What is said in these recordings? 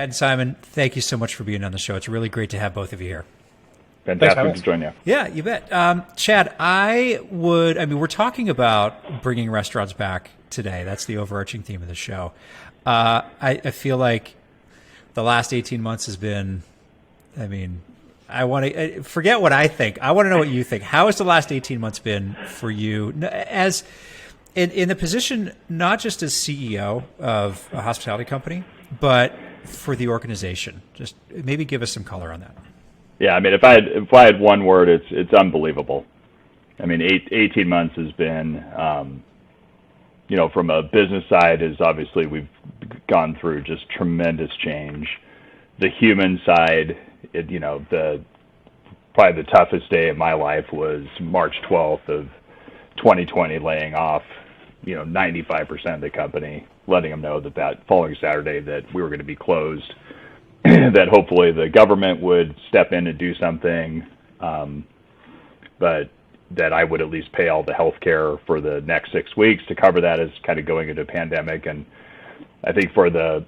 and Simon, thank you so much for being on the show. It's really great to have both of you here. Fantastic to join you. Yeah, you bet. Chad, we're talking about bringing restaurants back today. That's the overarching theme of the show. I feel like the last 18 months has been, I want to forget what I think. I want to know what you think. How has the last 18 months been for you as in the position, not just as CEO of a hospitality company, but for the organization? Just maybe give us some color on that. Yeah, if I had one word, it's unbelievable. 18 months has been, from a business side, is obviously we've gone through just tremendous change. The human side, probably the toughest day of my life was March 12th of 2020, laying off, 95% of the company, letting them know that following Saturday that we were going to be closed. That hopefully the government would step in and do something, but that I would at least pay all the health care for the next 6 weeks to cover that as kind of going into a pandemic. And I think for that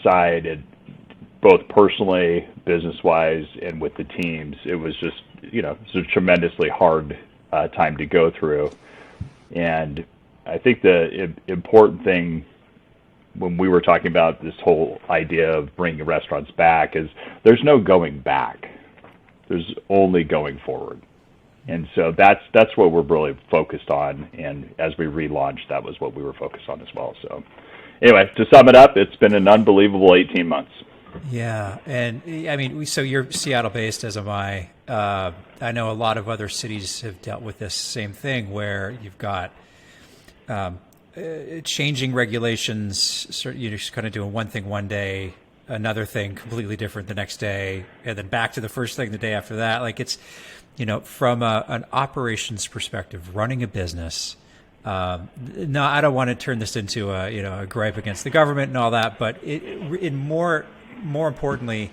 side, both personally, business-wise, and with the teams, it was just, it's a tremendously hard time to go through. And I think the important thing when we were talking about this whole idea of bringing restaurants back is there's no going back. There's only going forward. And so that's what we're really focused on. And as we relaunched, that was what we were focused on as well. So anyway, to sum it up, it's been an unbelievable 18 months. Yeah. And so you're Seattle based, as am I. I know a lot of other cities have dealt with this same thing where you've got, changing regulations, so you're just kind of doing one thing one day, another thing completely different the next day, and then back to the first thing the day after that. Like it's, from an operations perspective, running a business. No, I don't want to turn this into a gripe against the government and all that, but more importantly,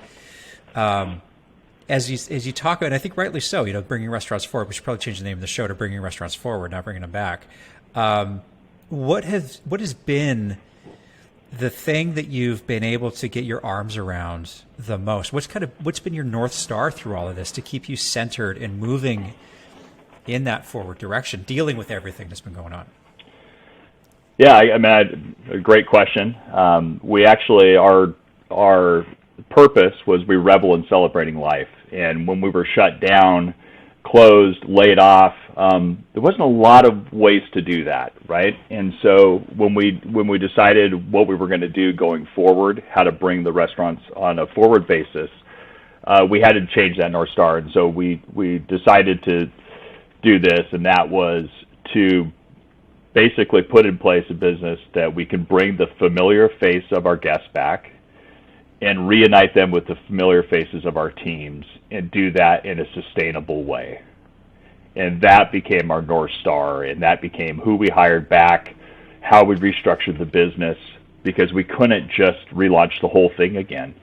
as you talk about, and I think rightly so, bringing restaurants forward. We should probably change the name of the show to Bringing Restaurants Forward, not bringing them back. What has been the thing that you've been able to get your arms around the most? What's been your North Star through all of this to keep you centered and moving in that forward direction, dealing with everything that's been going on? Yeah, a great question. We actually, our purpose was we revel in celebrating life. And when we were shut down, closed, laid off, there wasn't a lot of ways to do that, right? And so when we decided what we were going to do going forward, how to bring the restaurants on a forward basis, we had to change that North Star. And so we decided to do this, and that was to basically put in place a business that we can bring the familiar face of our guests back and reunite them with the familiar faces of our teams and do that in a sustainable way. And that became our North Star, and that became who we hired back, how we restructured the business, because we couldn't just relaunch the whole thing again.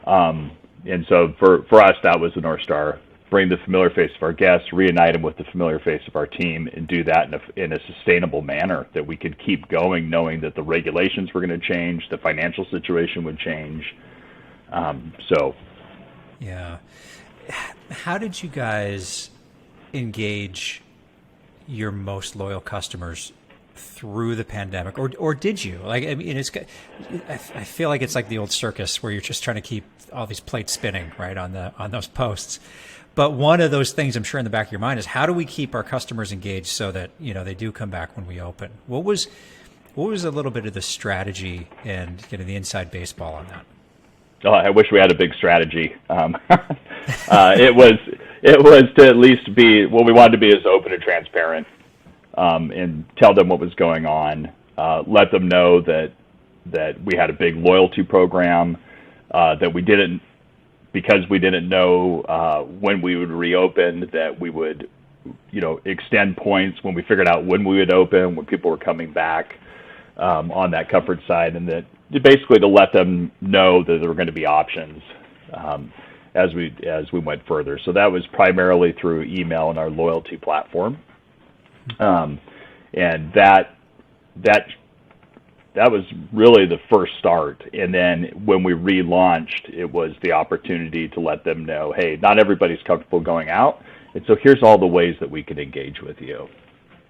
And so for us, that was the North Star. Bring the familiar face of our guests, reunite them with the familiar face of our team, and do that in a sustainable manner that we could keep going, knowing that the regulations were going to change, the financial situation would change. Yeah. How did you guys engage your most loyal customers through the pandemic, or did you? I feel like it's like the old circus where you're just trying to keep all these plates spinning, right, on those posts. But one of those things I'm sure in the back of your mind is, how do we keep our customers engaged so that they do come back when we open? What was a little bit of the strategy and the inside baseball on that? Oh, I wish we had a big strategy. It was to at least be what we wanted to be, as open and transparent, and tell them what was going on. Let them know that we had a big loyalty program, that we didn't, because we didn't know when we would reopen, that we would, extend points when we figured out when we would open, when people were coming back, on that comfort side, and that basically to let them know that there were going to be options as we went further. So that was primarily through email and our loyalty platform, and that that was really the first start. And then when we relaunched, it was the opportunity to let them know, hey, not everybody's comfortable going out, and so here's all the ways that we can engage with you.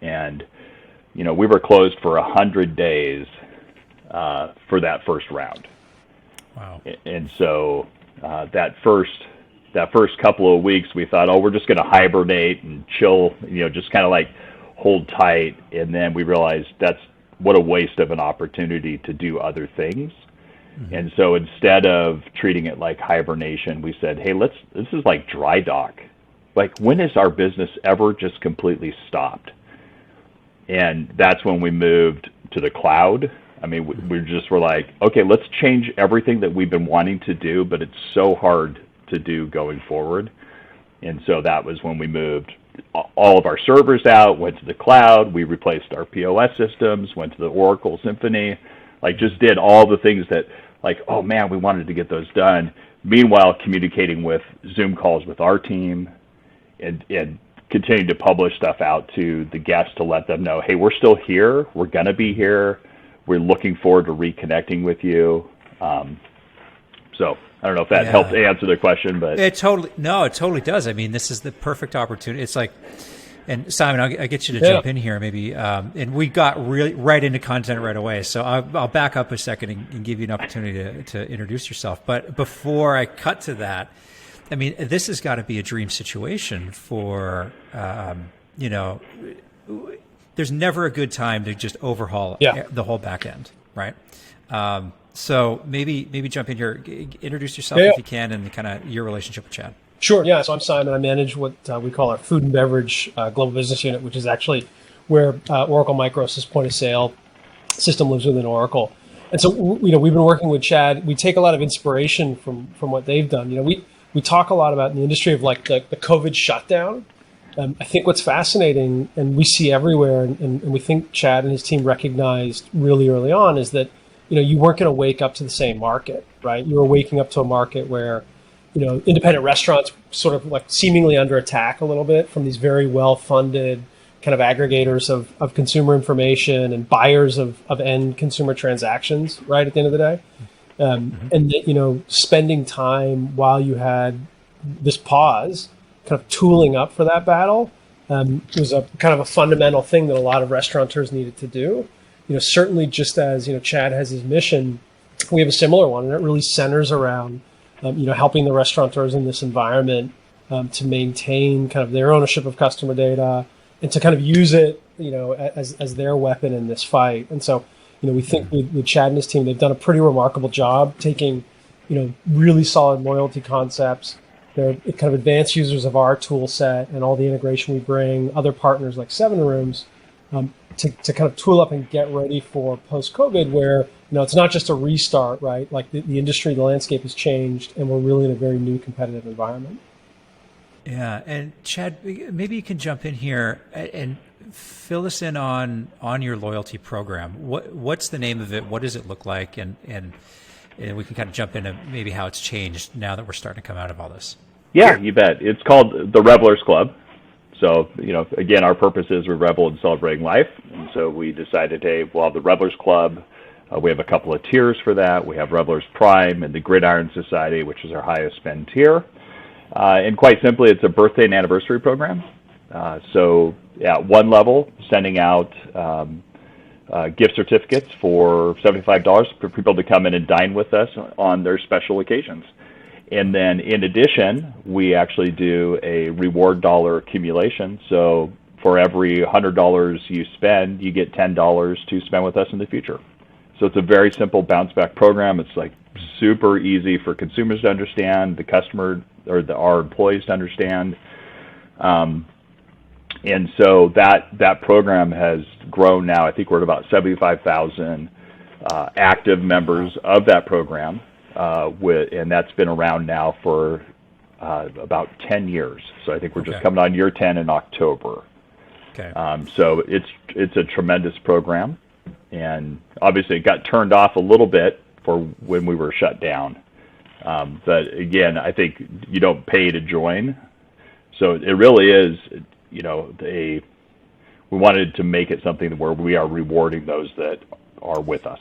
And we were closed for 100 days for that first round. Wow. And so that first couple of weeks, we thought, oh, we're just going to hibernate and chill, just kind of like hold tight. And then we realized what a waste of an opportunity to do other things. Mm-hmm. And so instead of treating it like hibernation, we said, hey, this is like dry dock. Like, when has our business ever just completely stopped? And that's when we moved to the cloud. I mean, we're like, okay, let's change everything that we've been wanting to do, but it's so hard to do going forward. And so that was when we moved all of our servers out, went to the cloud. We replaced our POS systems, went to the Oracle Symphony, like just did all the things that, like, oh man, we wanted to get those done. Meanwhile, communicating with Zoom calls with our team and continuing to publish stuff out to the guests to let them know, hey, we're still here. We're going to be here. We're looking forward to reconnecting with you. So I don't know if that helped answer the question, but it totally does. I mean, this is the perfect opportunity. It's like, and Simon, I'll get you to jump in here maybe. And we got really right into content right away. So I'll back up a second and give you an opportunity to introduce yourself. But before I cut to that, I mean, this has got to be a dream situation for, there's never a good time to just overhaul the whole back end, right? So maybe jump in here, introduce yourself if you can, and kind of your relationship with Chad. Sure. Yeah. So I'm Simon. I manage what we call our food and beverage global business unit, which is actually where Oracle Micros' point of sale system lives within Oracle. And so we've been working with Chad. We take a lot of inspiration from what they've done. We talk a lot about in the industry of like the COVID shutdown. I think what's fascinating, and we see everywhere, and we think Chad and his team recognized really early on, is that you weren't going to wake up to the same market, right? You were waking up to a market where independent restaurants sort of like seemingly under attack a little bit from these very well-funded kind of aggregators of consumer information and buyers of end consumer transactions, right, at the end of the day. And spending time while you had this pause, kind of tooling up for that battle, was a kind of a fundamental thing that a lot of restaurateurs needed to do. Certainly just as, Chad has his mission, we have a similar one, and it really centers around, helping the restaurateurs in this environment to maintain kind of their ownership of customer data and to kind of use it, as their weapon in this fight. And so, we think with Chad and his team, they've done a pretty remarkable job taking, really solid loyalty concepts. They're kind of advanced users of our tool set and all the integration we bring, other partners like 7 Rooms, to kind of tool up and get ready for post-COVID where, it's not just a restart, right? Like the industry, the landscape has changed, and we're really in a very new competitive environment. Yeah, and Chad, maybe you can jump in here and fill us in on your loyalty program. What's the name of it? What does it look like? And we can kind of jump into maybe how it's changed now that we're starting to come out of all this. Yeah, you bet. It's called the Revelers Club. So, again, our purpose is we revel in celebrating life. And so we decided, hey, we'll have the Revelers Club. We have a couple of tiers for that. We have Revelers Prime and the Gridiron Society, which is our highest spend tier. And quite simply, it's a birthday and anniversary program. So at one level, sending out gift certificates for $75 for people to come in and dine with us on their special occasions. And then in addition, we actually do a reward dollar accumulation. So for every $100 you spend, you get $10 to spend with us in the future. So it's a very simple bounce back program. It's like super easy for consumers to understand, the customer or our employees to understand. And so that program has grown now. I think we're at about 75,000 active members of that program. And that's been around now for about 10 years. So I think we're just coming on year 10 in October. Okay. So it's a tremendous program, and obviously it got turned off a little bit for when we were shut down. But again, I think you don't pay to join. So it really is, we wanted to make it something where we are rewarding those that are with us.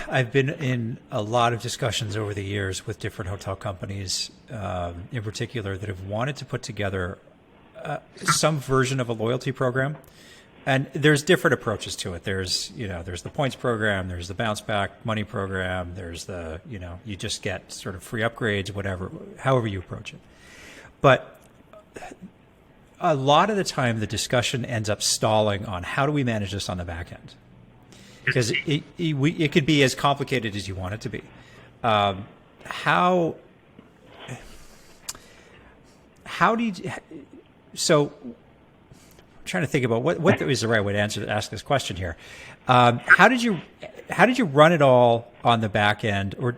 I've been in a lot of discussions over the years with different hotel companies, in particular, that have wanted to put together some version of a loyalty program. And there's different approaches to it. There's the points program, there's the bounce back money program, there's the, you just get sort of free upgrades, whatever, however you approach it. But a lot of the time, the discussion ends up stalling on how do we manage this on the back end? Because it could be as complicated as you want it to be. How do you, so I'm trying to think about what is the right way to ask this question here. How did you run it all on the back end, or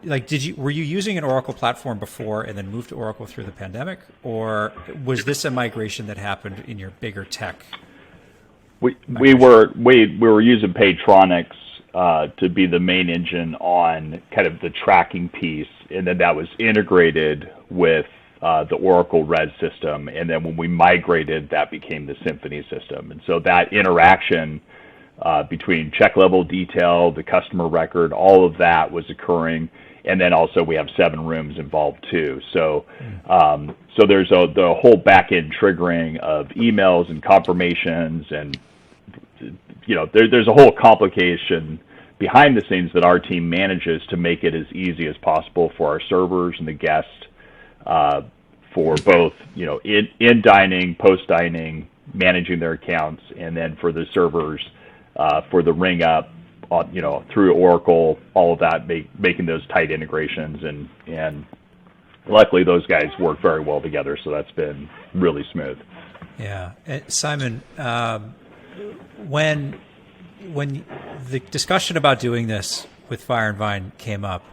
were you using an Oracle platform before and then moved to Oracle through the pandemic, or was this a migration that happened in your bigger tech? We were using Paytronics to be the main engine on kind of the tracking piece, and then that was integrated with the Oracle Res system, and then when we migrated, that became the Symphony system. And so that interaction between check level detail, the customer record, all of that was occurring, and then also we have 7 rooms involved too. So so there's the whole back end triggering of emails and confirmations, and there's a whole complication behind the scenes that our team manages to make it as easy as possible for our servers and the guests, for both, in dining, post dining, managing their accounts, and then for the servers, for the ring up, through Oracle, all of that, making those tight integrations, and luckily those guys work very well together, so that's been really smooth. Yeah, Simon, when the discussion about doing this with Fire and Vine came up,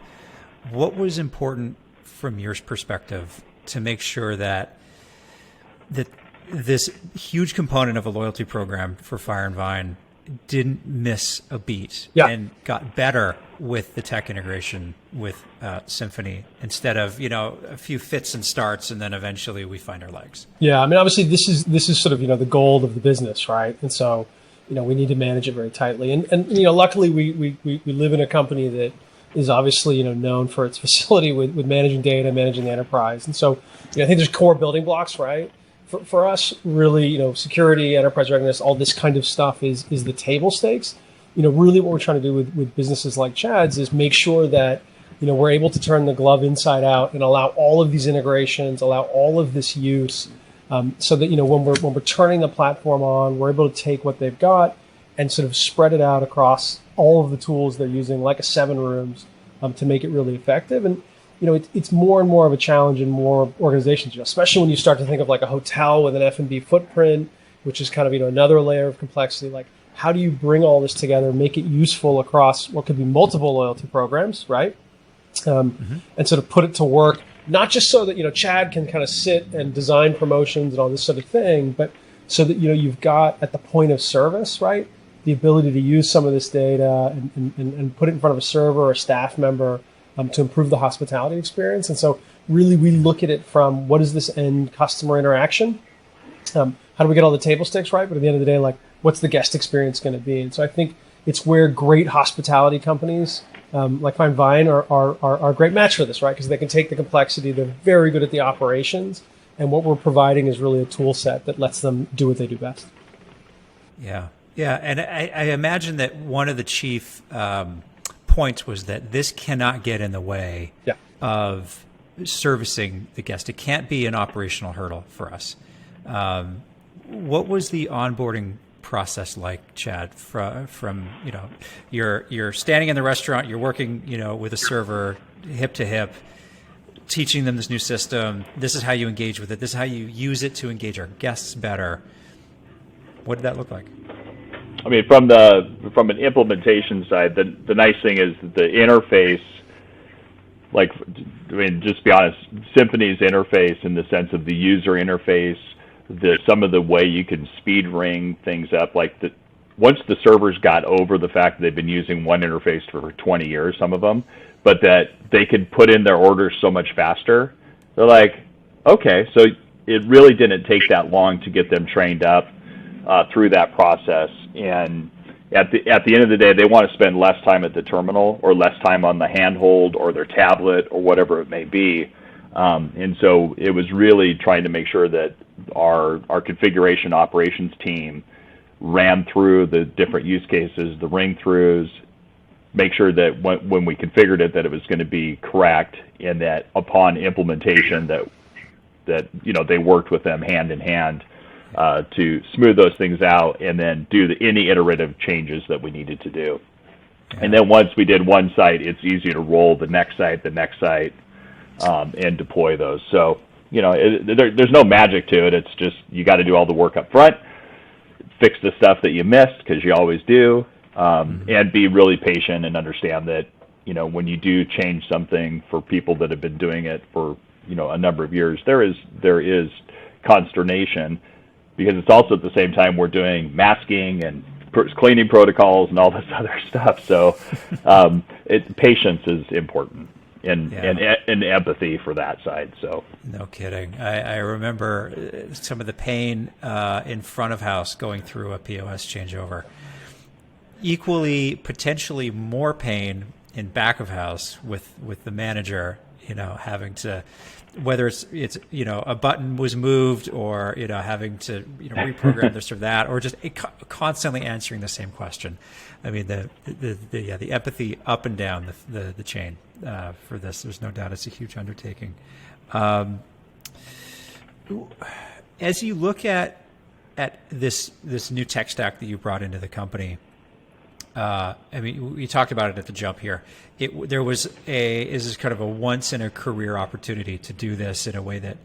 what was important from your perspective to make sure that this huge component of a loyalty program for Fire and Vine didn't miss a beat and got better with the tech integration with Symphony, instead of a few fits and starts and then eventually we find our legs? Yeah, I mean, obviously this is sort of the gold of the business, right? And so we need to manage it very tightly. And luckily we live in a company that is obviously known for its facility with managing data, managing the enterprise. And so I think there's core building blocks, right? For us, really, security, enterprise readiness, all this kind of stuff is the table stakes. Really what we're trying to do with businesses like Chad's is make sure that we're able to turn the glove inside out and allow all of these integrations, allow all of this use, so that when we're turning the platform on, we're able to take what they've got and sort of spread it out across all of the tools they're using, like 7 rooms, to make it really effective. And it's more and more of a challenge in more organizations, especially when you start to think of like a hotel with an F&B footprint, which is kind of another layer of complexity. Like, how do you bring all this together, make it useful across what could be multiple loyalty programs, right? And sort of put it to work, not just so that Chad can kind of sit and design promotions and all this sort of thing, but so that you've got at the point of service, right, the ability to use some of this data and put it in front of a server or a staff member to improve the hospitality experience. And so really we look at it from what is this end customer interaction? How do we get all the table stakes right? But at the end of the day, like, what's the guest experience going to be? And so I think it's where great hospitality companies like Fine Vine are a great match for this, right? Because they can take the complexity. They're very good at the operations. And what we're providing is really a tool set that lets them do what they do best. Yeah. Yeah. And I imagine that one of the chief points was that this cannot get in the way of servicing the guest. It can't be an operational hurdle for us. What was the onboarding process like, Chad? From you're standing in the restaurant, you're working with a server hip to hip, teaching them this new system. This is how you engage with it. This is how you use it to engage our guests better. What did that look like? I mean, from an implementation side, the nice thing is that the interface, just to be honest, Symphony's interface in the sense of the user interface, some of the way you can speed ring things up, once the servers got over the fact that they've been using one interface for 20 years, some of them, but that they could put in their orders so much faster, they're like, okay, so it really didn't take that long to get them trained up through that process. And at the end of the day, they want to spend less time at the terminal or less time on the handhold or their tablet or whatever it may be. And so it was really trying to make sure that our configuration operations team ran through the different use cases, the ring-throughs, make sure that when we configured it that it was going to be correct, and that upon implementation that they worked with them hand in hand to smooth those things out and then do any iterative changes that we needed to do. Yeah. And then once we did one site, it's easy to roll the next site, and deploy those. So, there's no magic to it. It's just you got to do all the work up front, fix the stuff that you missed, because you always do, and be really patient and understand that, when you do change something for people that have been doing it for, a number of years, there is consternation, because it's also at the same time we're doing masking and cleaning protocols and all this other stuff. So patience is important. And empathy for that side. So no kidding. I remember some of the pain in front of house going through a POS changeover. Equally, potentially more pain in back of house with the manager, having to, whether it's a button was moved or having to reprogram this or that, or just constantly answering the same question. I mean, the empathy up and down the chain for this. There's no doubt it's a huge undertaking. As you look at this new tech stack that you brought into the company, we talked about it at the jump here. There was is kind of a once in a career opportunity to do this in a way that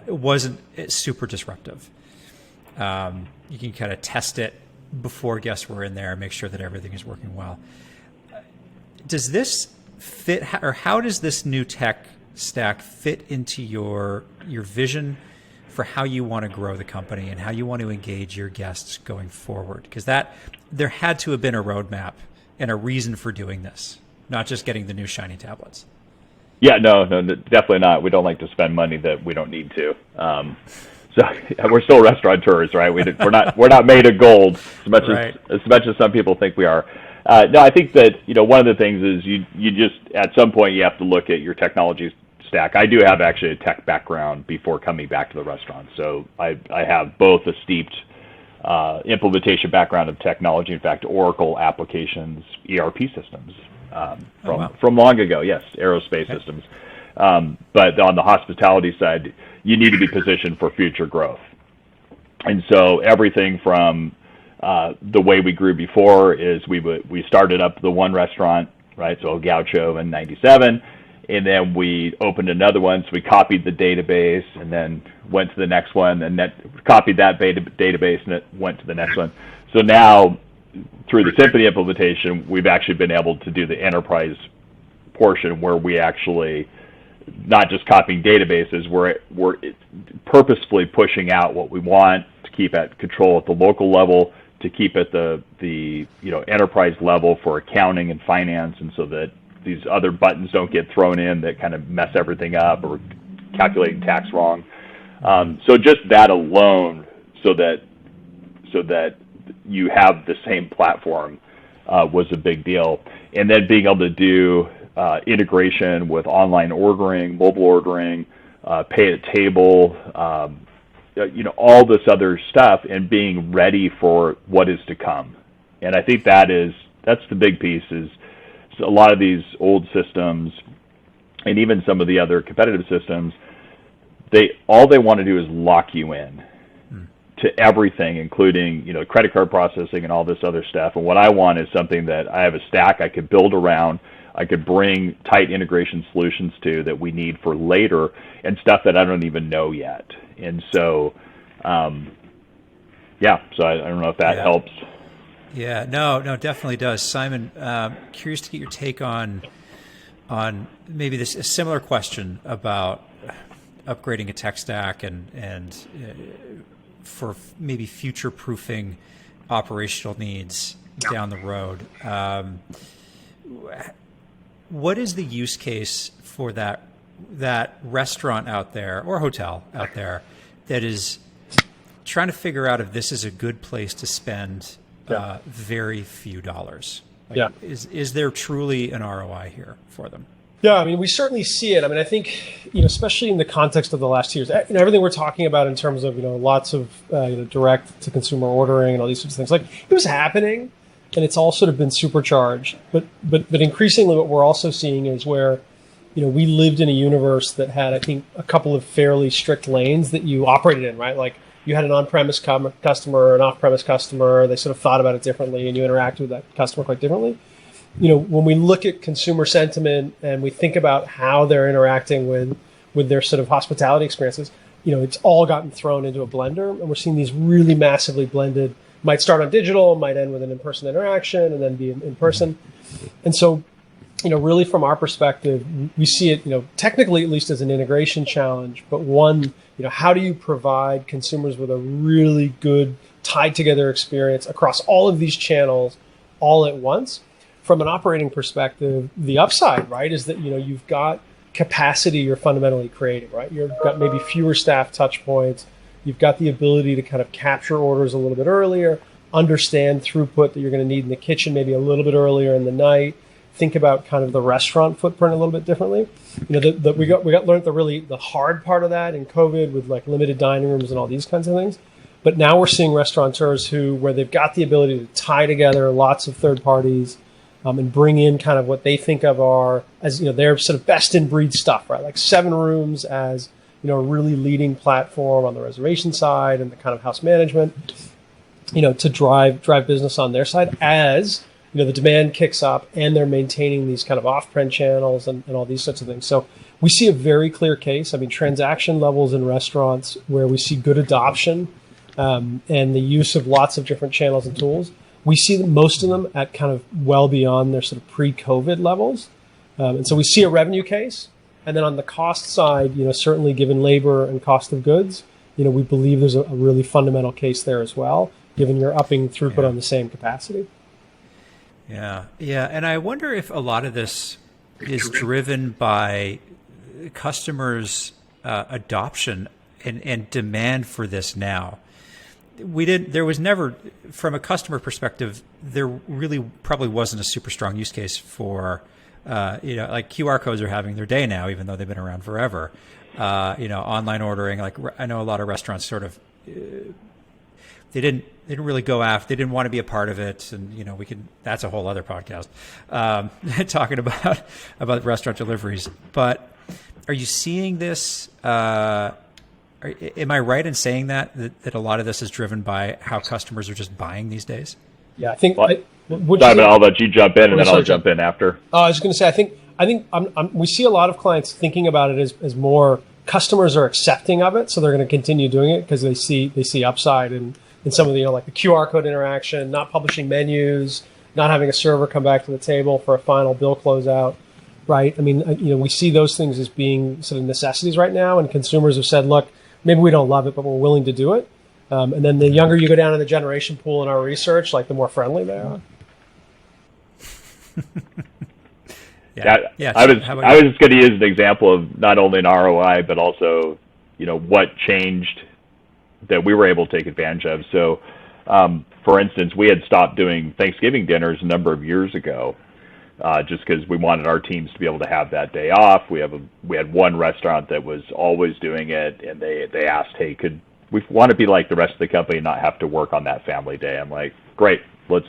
it wasn't super disruptive. You can kind of test it before guests were in there and make sure that everything is working well. Does this fit, or how does this new tech stack fit into your vision for how you want to grow the company and how you want to engage your guests going forward? Because there had to have been a roadmap and a reason for doing this, not just getting the new shiny tablets. Yeah, no, definitely not. We don't like to spend money that we don't need to. So we're still restaurateurs, right? We're not made of gold as much as some people think we are. No, I think that one of the things is you just at some point you have to look at your technology stack. I do have actually a tech background before coming back to the restaurant, so I have both a steeped implementation background of technology. In fact, Oracle applications, ERP systems from long ago. Yes, aerospace systems. But on the hospitality side, you need to be positioned for future growth. And so everything from the way we grew before is we started up the one restaurant, right? So Gaucho in '97, and then we opened another one. So we copied the database and then went to the next one, and copied that database and it went to the next one. So now through the Symphony implementation, we've actually been able to do the enterprise portion where we actually not just copying databases, we're purposefully pushing out what we want to keep at control at the local level, to keep at the enterprise level for accounting and finance, and so that these other buttons don't get thrown in that kind of mess everything up, or calculating tax wrong. So just that alone, so that you have the same platform, was a big deal. And then being able to do integration with online ordering, mobile ordering, pay at table, all this other stuff, and being ready for what is to come. And I think that's the big piece. Is a lot of these old systems, and even some of the other competitive systems, all they want to do is lock you in to everything, including credit card processing and all this other stuff. And what I want is something that I have a stack I could build around. I could bring tight integration solutions to that we need for later, and stuff that I don't even know yet. And so, so I don't know if that helps. Yeah, no, definitely does. Simon, curious to get your take on maybe a similar question about upgrading a tech stack and for maybe future-proofing operational needs down the road. What is the use case for that restaurant out there or hotel out there that is trying to figure out if this is a good place to spend very few dollars. Yeah. Is there truly an ROI here for them? Yeah, I mean, we certainly see it. I mean, I think, especially in the context of the last 2 years, everything we're talking about in terms of, lots of direct to consumer ordering and all these sorts of things, like it was happening and it's all sort of been supercharged. But increasingly what we're also seeing is where, we lived in a universe that had, I think, a couple of fairly strict lanes that you operated in, right? Like you had an on-premise customer, an off-premise customer, they sort of thought about it differently and you interacted with that customer quite differently. When we look at consumer sentiment and we think about how they're interacting with their sort of hospitality experiences, it's all gotten thrown into a blender, and we're seeing these really massively blended, might start on digital, might end with an in-person interaction, and then be in person. And so, really from our perspective, we see it, technically at least as an integration challenge, but one, how do you provide consumers with a really good tied together experience across all of these channels all at once? From an operating perspective, the upside, right, is that, you've got capacity you're fundamentally creating, right? You've got maybe fewer staff touch points. You've got the ability to kind of capture orders a little bit earlier, understand throughput that you're going to need in the kitchen maybe a little bit earlier in the night, think about kind of the restaurant footprint a little bit differently. We learned the hard part of that in COVID with like limited dining rooms and all these kinds of things. But now we're seeing restaurateurs where they've got the ability to tie together lots of third parties, and bring in kind of what they think of as their sort of best in breed stuff, right? Like 7 Rooms as, a really leading platform on the reservation side and the kind of house management, to drive business on their side as, the demand kicks up and they're maintaining these kind of off-prem channels and all these sorts of things. So we see a very clear case. I mean, transaction levels in restaurants where we see good adoption, and the use of lots of different channels and tools. We see most of them at kind of well beyond their sort of pre-COVID levels. And so we see a revenue case. And then on the cost side, certainly given labor and cost of goods, we believe there's a really fundamental case there as well, given you're upping throughput on the same capacity. Yeah. Yeah. And I wonder if a lot of this is driven by customers' adoption and demand for this now. There was never, from a customer perspective, there really probably wasn't a super strong use case for, like QR codes are having their day now, even though they've been around forever. Online ordering, like I know a lot of restaurants sort of, they didn't really go after, they didn't want to be a part of it. And, that's a whole other podcast, talking about restaurant deliveries. But are you seeing this, am I right in saying that a lot of this is driven by how customers are just buying these days? Yeah, I think. I'll let you jump in, and then I'll jump in after. I was going to say, I think we see a lot of clients thinking about it as more customers are accepting of it, so they're going to continue doing it because they see upside in some of the like the QR code interaction, not publishing menus, not having a server come back to the table for a final bill closeout. Right. I mean, we see those things as being sort of necessities right now, and consumers have said, look, maybe we don't love it, but we're willing to do it. And then the younger you go down in the generation pool in our research, like the more friendly they are. Yeah. I was just going to use an example of not only an ROI, but also, what changed that we were able to take advantage of. So, for instance, we had stopped doing Thanksgiving dinners a number of years ago, just because we wanted our teams to be able to have that day off. We had one restaurant that was always doing it, and they asked, hey, we want to be like the rest of the company and not have to work on that family day. I'm like, great, let's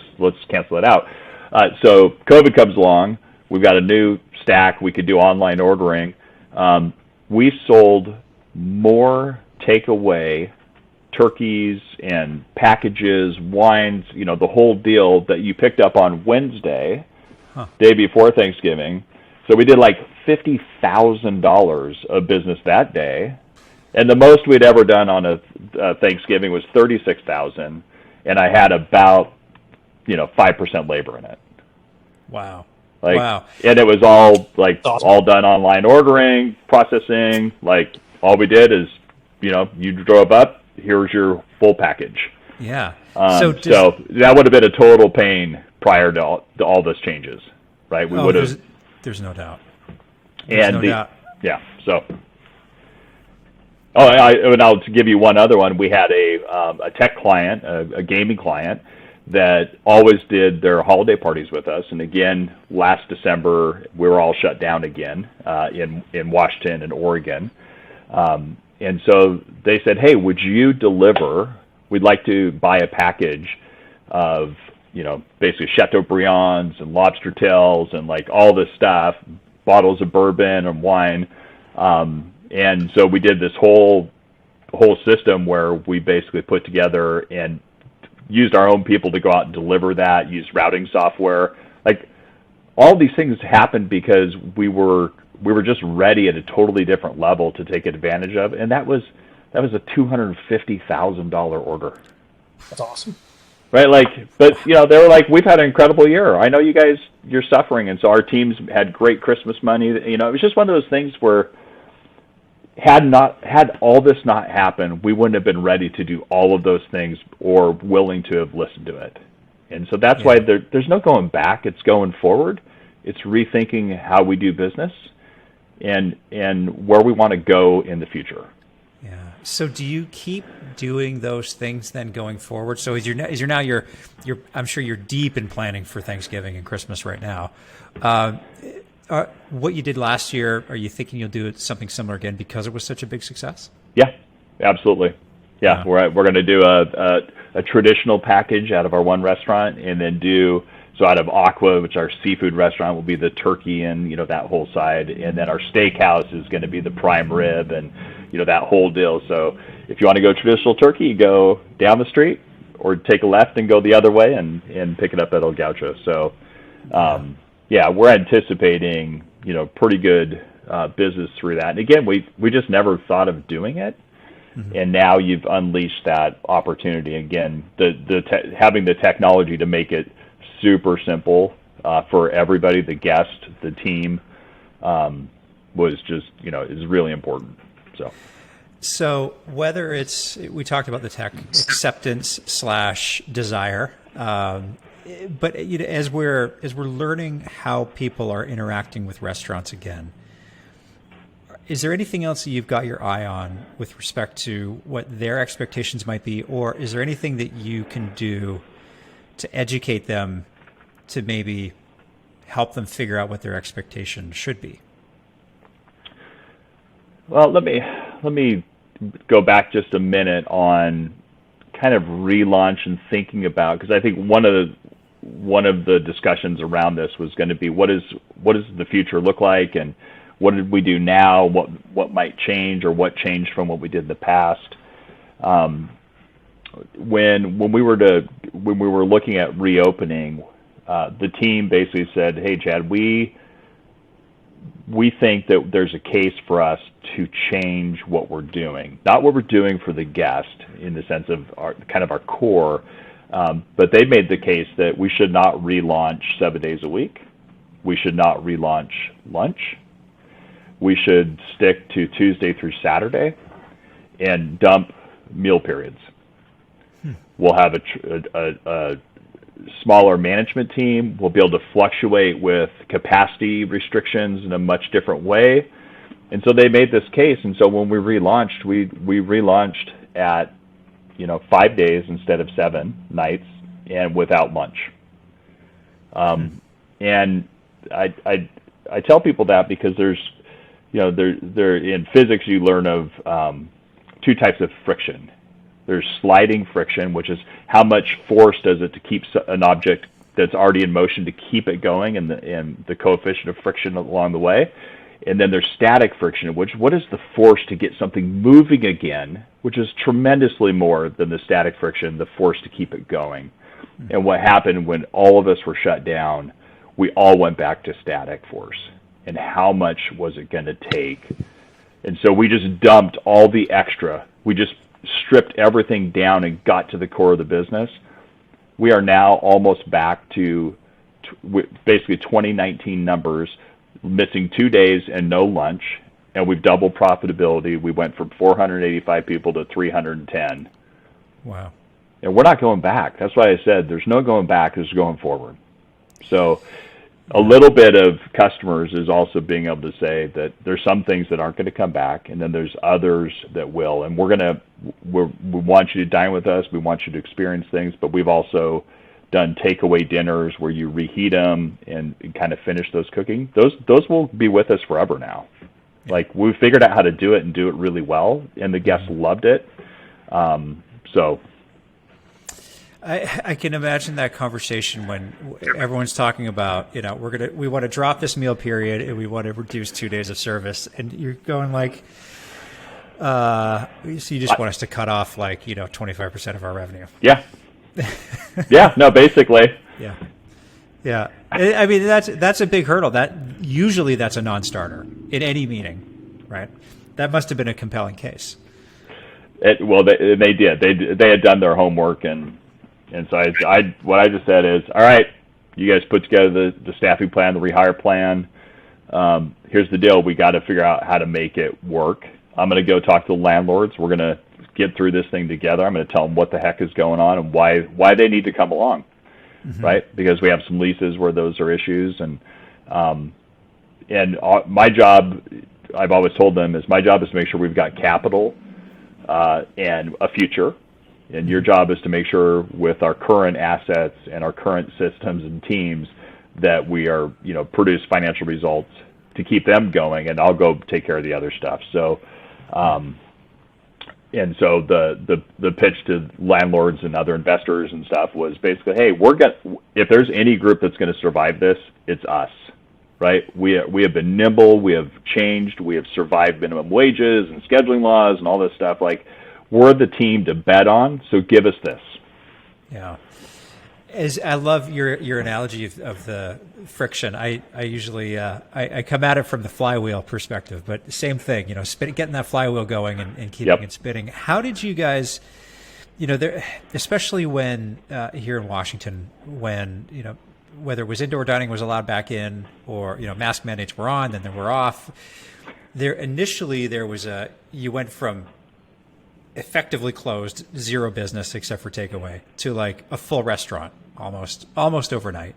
cancel it out. So COVID comes along. We've got a new stack. We could do online ordering. We sold more takeaway turkeys and packages, wines, the whole deal that you picked up on Wednesday, day before Thanksgiving. So we did like $50,000 of business that day. And the most we'd ever done on a Thanksgiving was $36,000, and I had about 5% labor in it. Wow. Wow. And it was all all done online ordering, processing. Like all we did is, you drove up, here's your full package. Yeah. So that would have been a total pain prior to all those changes, right? We would have. There's no doubt. Yeah. So. And I'll give you one other one. We had a tech client, a gaming client, that always did their holiday parties with us. And again, last December, we were all shut down again in Washington and Oregon. And so they said, hey, would you deliver? We'd like to buy a package of, basically Chateaubriands and lobster tails and like all this stuff, bottles of bourbon and wine. And so we did this whole system where we basically put together and used our own people to go out and deliver that, use routing software. Like all these things happened because we were just ready at a totally different level to take advantage of, and that was a $250,000 order. That's awesome. Right, but they were like, we've had an incredible year. I know you guys, you're suffering, and so our teams had great Christmas money. It was just one of those things where had all this not happened, we wouldn't have been ready to do all of those things or willing to have listened to it. And so that's why there's no going back. It's going forward. It's rethinking how we do business and where we want to go in the future. Yeah. So do you keep doing those things then going forward? So you're I'm sure you're deep in planning for Thanksgiving and Christmas right now. What you did last year, are you thinking you'll do something similar again because it was such a big success? Yeah, absolutely. Yeah, we're going to do a traditional package out of our one restaurant, and then out of AQUA, which our seafood restaurant, will be the turkey and that whole side, and then our steakhouse is going to be the prime rib and that whole deal. So if you want to go traditional turkey, you go down the street or take a left and go the other way and pick it up at El Gaucho. So we're anticipating pretty good business through that. And again, we just never thought of doing it. Mm-hmm. And now you've unleashed that opportunity again. Having the technology to make it super simple for everybody, the guest, the team, was just is really important. So whether we talked about the tech acceptance / desire, but as we're learning how people are interacting with restaurants again, is there anything else that you've got your eye on with respect to what their expectations might be, or is there anything that you can do to educate them to maybe help them figure out what their expectations should be? Well, let me go back just a minute on kind of relaunch and thinking about, because I think one of the discussions around this was going to be what does the future look like, and what did we do now, what might change, or what changed from what we did in the past. When we were looking at reopening, the team basically said, "Hey, Chad, we think that there's a case for us to change what we're doing, not what we're doing for the guest in the sense of our core, but they made the case that we should not relaunch 7 days a week. We should not relaunch lunch. We should stick to Tuesday through Saturday and dump meal periods. We'll have a smaller management team. We'll be able to fluctuate with capacity restrictions in a much different way." And so they made this case. And so when we relaunched, we relaunched at 5 days instead of 7 nights and without lunch. And I tell people that because there's there in physics you learn of two types of friction. There's sliding friction, which is how much force does it to keep an object that's already in motion to keep it going, and the coefficient of friction along the way. And then there's static friction, what is the force to get something moving again, which is tremendously more than the static friction, the force to keep it going. And what happened when all of us were shut down, we all went back to static force. And how much was it going to take? And so we just dumped all the extra. We just stripped everything down and got to the core of the business. We are now almost back to basically 2019 numbers, missing 2 days and no lunch, and we've doubled profitability. We went from 485 people to 310. Wow. And we're not going back. That's why I said there's no going back, there's going forward. So a little bit of customers is also being able to say that there's some things that aren't going to come back, and then there's others that will. And we want you to dine with us. We want you to experience things, but we've also done takeaway dinners where you reheat them and kind of finish those cooking. Those will be with us forever now. Like, we figured out how to do it and do it really well, and the guests loved it. So I can imagine that conversation when everyone's talking about, we want to drop this meal period and we want to reduce 2 days of service, and you're going like, so you just want us to cut off 25% of our revenue. Yeah. Yeah. No, basically. Yeah. Yeah. I mean, that's a big hurdle. Usually that's a non-starter in any meeting, right? That must have been a compelling case. Well, they did. They had done their homework, and so what I just said is, all right, you guys put together the staffing plan, the rehire plan. Here's the deal. We got to figure out how to make it work. I'm going to go talk to the landlords. We're going to get through this thing together. I'm going to tell them what the heck is going on and why they need to come along, right? Because we have some leases where those are issues, and my job, I've always told them, is my job is to make sure we've got capital and a future. And your job is to make sure with our current assets and our current systems and teams that we are, produce financial results to keep them going, and I'll go take care of the other stuff. So, and so the pitch to landlords and other investors and stuff was basically, hey, if there's any group that's going to survive this, it's us, right? We have been nimble, we have changed, we have survived minimum wages and scheduling laws and all this stuff. Like, we're the team to bet on, so give us this. Yeah. I love your analogy of the friction. I usually I come at it from the flywheel perspective, but same thing, getting that flywheel going and keeping it spinning. How did you guys, especially when here in Washington, when whether it was indoor dining was allowed back in, or mask mandates were on, then they were off. Initially there was you went from effectively closed, zero business except for takeaway, to like a full restaurant almost overnight,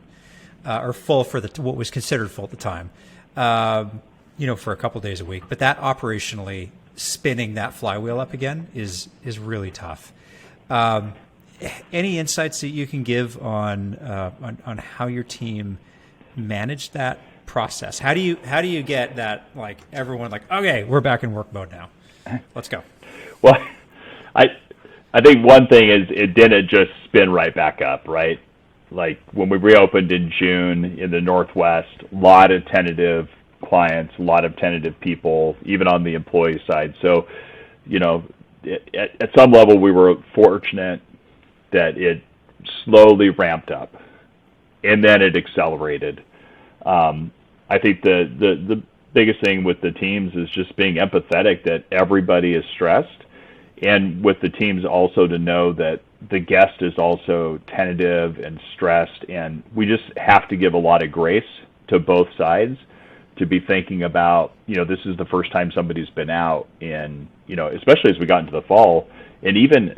or full for what was considered full at the time, for a couple of days a week. But that operationally spinning that flywheel up again is really tough. Any insights that you can give on how your team managed that process? How do you get that, like, everyone like, okay, we're back in work mode now, let's go? Well, I think one thing is it didn't just spin right back up, right? Like, when we reopened in June in the Northwest, a lot of tentative clients, a lot of tentative people, even on the employee side. So, at some level, we were fortunate that it slowly ramped up, and then it accelerated. I think the biggest thing with the teams is just being empathetic that everybody is stressed, and with the teams also to know that the guest is also tentative and stressed, and we just have to give a lot of grace to both sides to be thinking about, this is the first time somebody's been out in, especially as we got into the fall, and even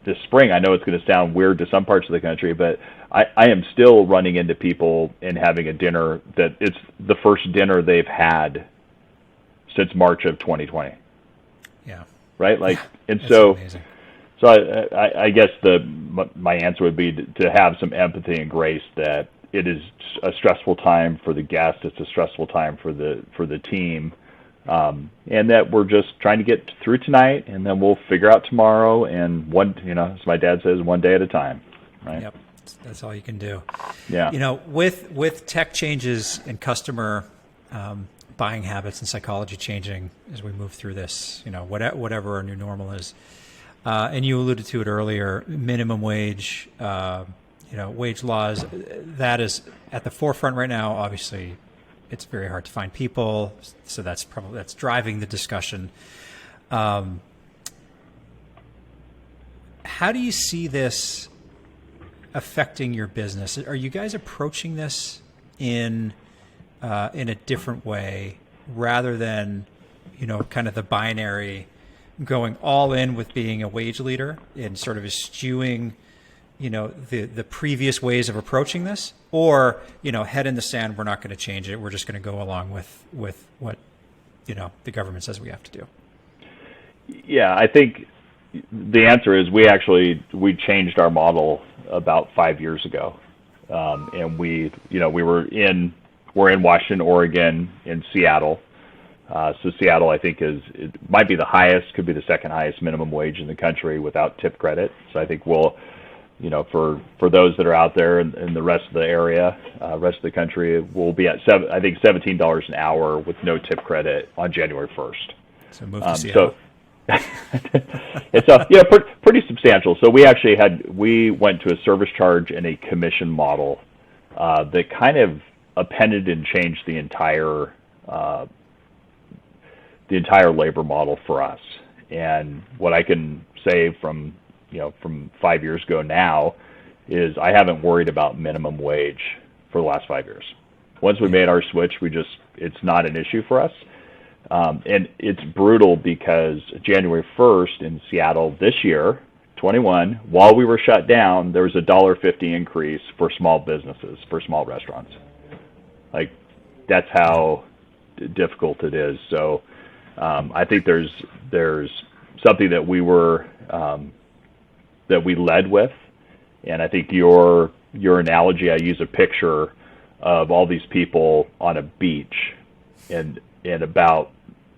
this spring. I know it's going to sound weird to some parts of the country, but I am still running into people and having a dinner that it's the first dinner they've had since March of 2020. Yeah. Right. Like, and that's so, amazing. so I guess my answer would be to have some empathy and grace that it is a stressful time for the guest. It's a stressful time for the team. And that we're just trying to get through tonight, and then we'll figure out tomorrow. And as my dad says, one day at a time, right? Yep, that's all you can do. Yeah. With tech changes and customer buying habits and psychology changing as we move through this, whatever our new normal is, and you alluded to it earlier, minimum wage, wage laws, that is at the forefront right now. Obviously, it's very hard to find people, so that's driving the discussion. How do you see this affecting your business? Are you guys approaching this in a different way, rather than kind of the binary, going all in with being a wage leader and sort of eschewing the previous ways of approaching this, or head in the sand, we're not going to change it, we're just going to go along with what the government says we have to do? Yeah, I think the answer is we changed our model about 5 years ago, and we're in Washington, Oregon, in Seattle. So Seattle, I think, it might be the highest, could be the second highest minimum wage in the country without tip credit. So I think we'll, for those that are out there in the rest of the area, rest of the country, we'll be at $17 an hour with no tip credit on January 1st. So move to Seattle. It's pretty substantial. So we went to a service charge and a commission model that kind of appended and changed the entire labor model for us. And what I can say from 5 years ago now is I haven't worried about minimum wage for the last 5 years. Once we made our switch, it's not an issue for us. And it's brutal because January 1st in Seattle this year, 21, while we were shut down, there was a $1.50 increase for small businesses, for small restaurants. Like, that's how difficult it is. So I think there's something that we led with, and I think your analogy, I use a picture of all these people on a beach, and about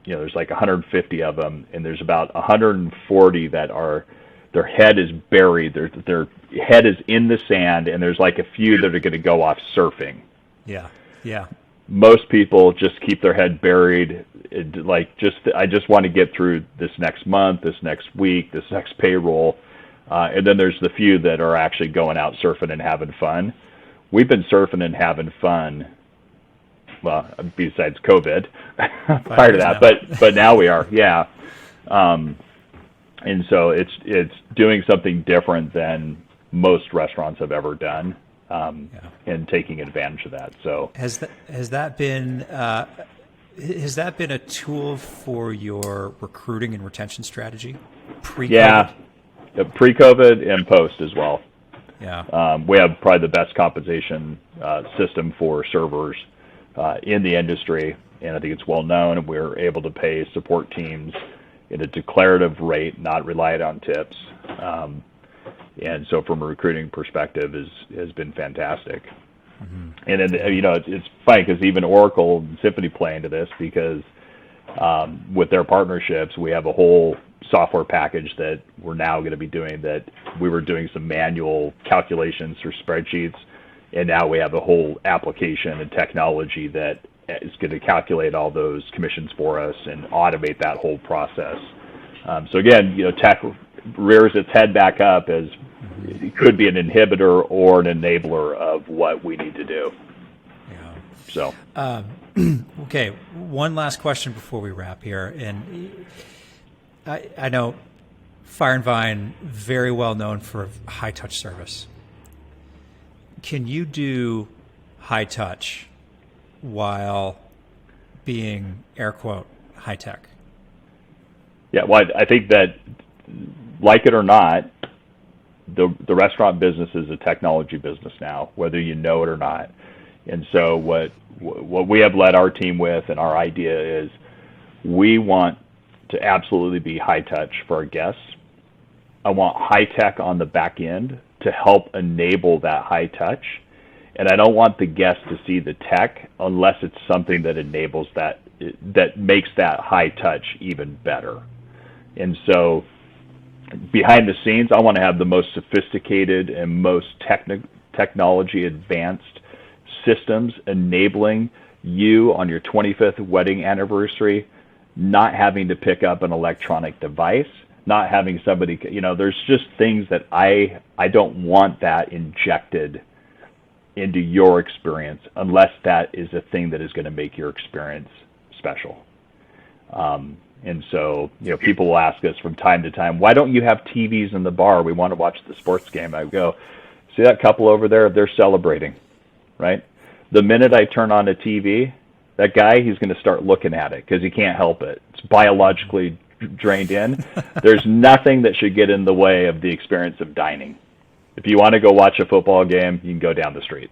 there's like 150 of them, and there's about 140 that are their head is buried, their head is in the sand, and there's like a few that are going to go off surfing. Yeah. Most people just keep their head buried. I just want to get through this next month, this next week, this next payroll. And then there's the few that are actually going out surfing and having fun. We've been surfing and having fun, well, besides COVID, prior to that, but now we are, yeah. And so it's doing something different than most restaurants have ever done, and taking advantage of that. So has that been a tool for your recruiting and retention strategy? Pre-COVID? Yeah, pre-COVID and post as well. Yeah. We have probably the best compensation system for servers in the industry, and I think it's well known, and we're able to pay support teams at a declarative rate, not reliant on tips. And so from a recruiting perspective has been fantastic. Mm-hmm. And then, it's funny because even Oracle and Symphony play into this because with their partnerships, we have a whole software package that we're now going to be doing that we were doing some manual calculations through spreadsheets, and now we have a whole application and technology that is going to calculate all those commissions for us and automate that whole process. So again, tech rears its head back up as it could be an inhibitor or an enabler of what we need to do. Yeah. So, okay, one last question before we wrap here, and I know Fire and Vine, very well known for high touch service. Can you do high touch while being air quote high tech? Yeah, well, I think that, like it or not, the restaurant business is a technology business now, whether you know it or not. And so what we have led our team with, and our idea is, we want to absolutely be high touch for our guests. I want high tech on the back end to help enable that high touch. And I don't want the guest to see the tech unless it's something that enables that makes that high touch even better. And so behind the scenes, I want to have the most sophisticated and most technology advanced systems enabling you on your 25th wedding anniversary, not having to pick up an electronic device, not having somebody, there's just things that I don't want that injected into your experience unless that is a thing that is going to make your experience special. And so, people will ask us from time to time, why don't you have TVs in the bar? We want to watch the sports game. I go, see that couple over there? They're celebrating, right? The minute I turn on a TV, that guy, he's going to start looking at it because he can't help it. It's biologically drained in. There's nothing that should get in the way of the experience of dining. If you want to go watch a football game, you can go down the street.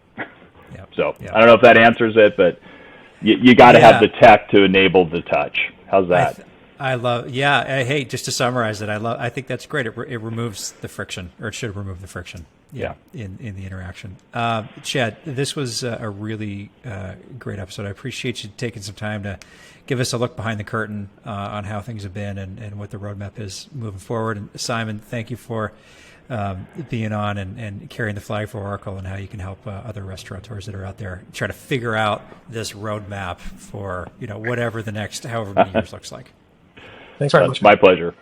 Yep. So I don't know if that answers it, but you got to have the tech to enable the touch. How's that? I love, yeah. Hey, just to summarize it, I think that's great. It removes the friction, or it should remove the friction. Yeah. In the interaction. Chad, this was a really great episode. I appreciate you taking some time to give us a look behind the curtain on how things have been and what the roadmap is moving forward. And Simon, thank you for being on and carrying the flag for Oracle and how you can help other restaurateurs that are out there try to figure out this roadmap for whatever the next however many years looks like. Thanks very much. My pleasure.